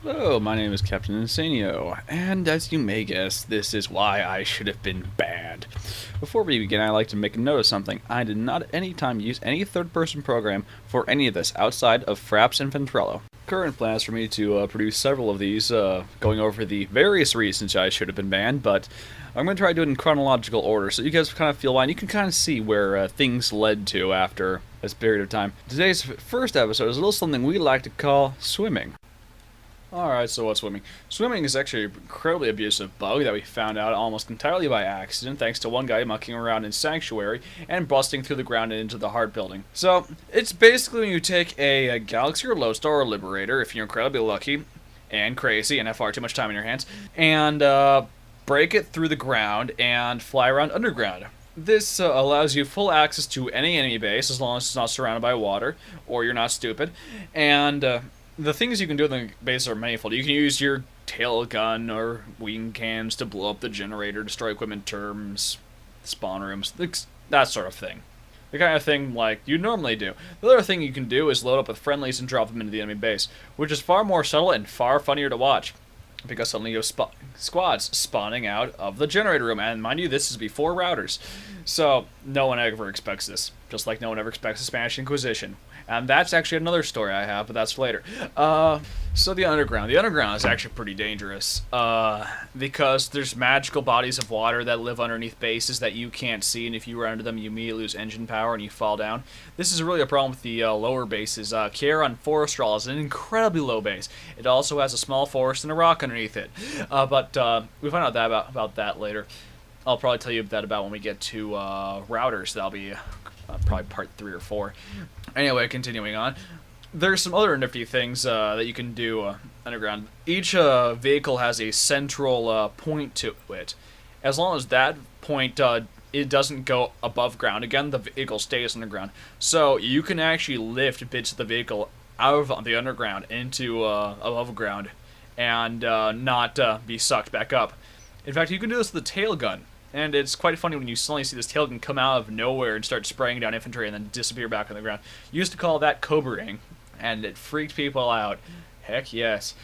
Hello, my name is Captain Insanio, and as you may guess, this is why I should have been banned. Before we begin, I'd like to make a note of something. I did not at any time use any third-person program for any of this outside of Fraps and Ventrello. Current plan is for me to produce several of these, going over the various reasons I should have been banned, but I'm going to try to do it in chronological order so you guys kind of feel why, and you can kind of see where things led to after this period of time. Today's first episode is a little something we like to call swimming. Alright, so what's swimming? Swimming is actually an incredibly abusive bug that we found out almost entirely by accident thanks to one guy mucking around in Sanctuary and busting through the ground and into the heart building. So, it's basically when you take a Galaxy or Lodestar or Liberator, if you're incredibly lucky and crazy and have far too much time in your hands, and break it through the ground and fly around underground. This allows you full access to any enemy base as long as it's not surrounded by water or you're not stupid, and the things you can do in the base are manifold. You can use your tail gun or wing cams to blow up the generator, destroy equipment terms, spawn rooms, that sort of thing. The kind of thing like you normally do. The other thing you can do is load up with friendlies and drop them into the enemy base, which is far more subtle and far funnier to watch. Because suddenly you have squads spawning out of the generator room, and mind you, this is before routers. So, no one ever expects this. Just like no one ever expects the Spanish Inquisition. And that's actually another story I have, but that's later. So the underground. The underground is actually pretty dangerous. Because there's magical bodies of water that live underneath bases that you can't see, and if you run into them, you immediately lose engine power and you fall down. This is really a problem with the lower bases. Kieran Forestral is an incredibly low base. It also has a small forest and a rock underneath it. But we find out that about that later. I'll probably tell you that about when we get to routers. That'll be probably part 3 or 4. Anyway, continuing on. There's some other nifty things that you can do underground. Each vehicle has a central point to it. As long as that point it doesn't go above ground, again, the vehicle stays underground. So you can actually lift bits of the vehicle out of the underground into above ground and not be sucked back up. In fact, you can do this with the tail gun. And it's quite funny when you suddenly see this tail gun come out of nowhere and start spraying down infantry and then disappear back on the ground. You used to call that Cobraing, and it freaked people out. Heck yes.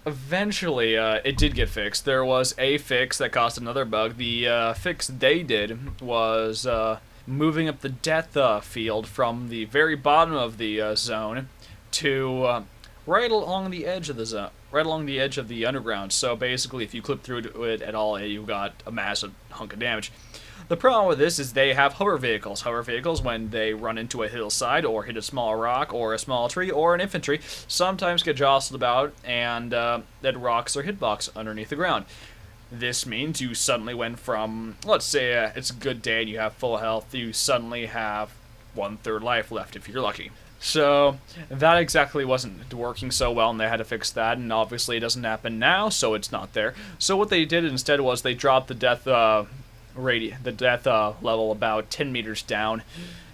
Eventually, it did get fixed. There was a fix that caused another bug. The fix they did was moving up the death field from the very bottom of the zone to right along the edge of the zone. Right along the edge of the underground, so basically if you clip through it at all, you got a massive hunk of damage. The problem with this is they have hover vehicles. Hover vehicles, when they run into a hillside or hit a small rock or a small tree or an infantry, sometimes get jostled about and that rocks their hitbox underneath the ground. This means you suddenly went from, let's say it's a good day and you have full health, you suddenly have 1/3 life left if you're lucky. So, that exactly wasn't working so well, and they had to fix that, and obviously it doesn't happen now, so it's not there. So what they did instead was they dropped the death level about 10 meters down.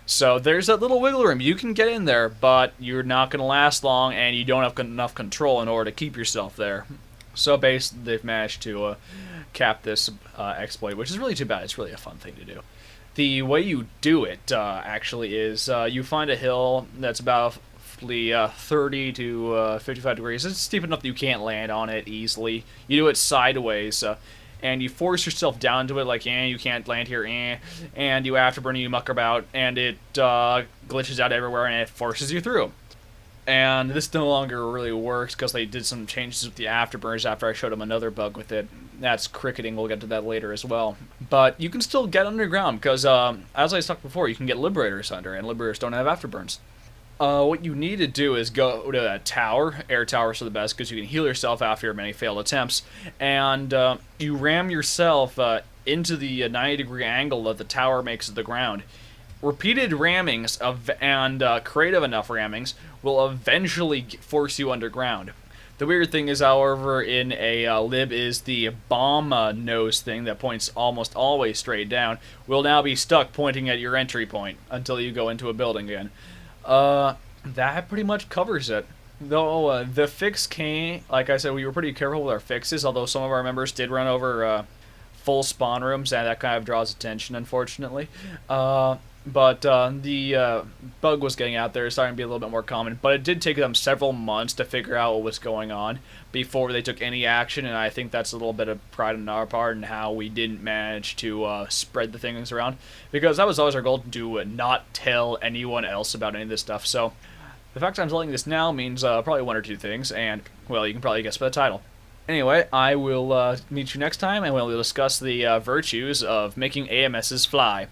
So there's that little wiggle room. You can get in there, but you're not going to last long, and you don't have enough control in order to keep yourself there. So basically, they've managed to cap this exploit, which is really too bad. It's really a fun thing to do. The way you do it, actually, is you find a hill that's about 30 to 55 degrees. It's steep enough that you can't land on it easily. You do it sideways, and you force yourself down to it, like, you can't land here, and you afterburn, you muck about, and it glitches out everywhere, and it forces you through. And this no longer really works because they did some changes with the afterburners after I showed them another bug with it. That's cricketing, we'll get to that later as well. But you can still get underground because, as I talked before, you can get Liberators under, and Liberators don't have afterburns. What you need to do is go to a tower. Air towers are the best because you can heal yourself after your many failed attempts. And you ram yourself into the 90-degree angle that the tower makes of the ground. Repeated rammings and creative enough rammings will eventually force you underground. The weird thing is, however, in a lib is the bomb nose thing that points almost always straight down will now be stuck pointing at your entry point until you go into a building again. That pretty much covers it. Though the fix came, like I said, we were pretty careful with our fixes, although some of our members did run over full spawn rooms, and that kind of draws attention, unfortunately. But the bug was getting out there, starting to be a little bit more common. But it did take them several months to figure out what was going on before they took any action, and I think that's a little bit of pride on our part in how we didn't manage to spread the things around. Because that was always our goal, to not tell anyone else about any of this stuff. So the fact I'm telling you this now means probably one or two things, and, well, you can probably guess by the title. Anyway, I will meet you next time, and we'll discuss the virtues of making AMSs fly.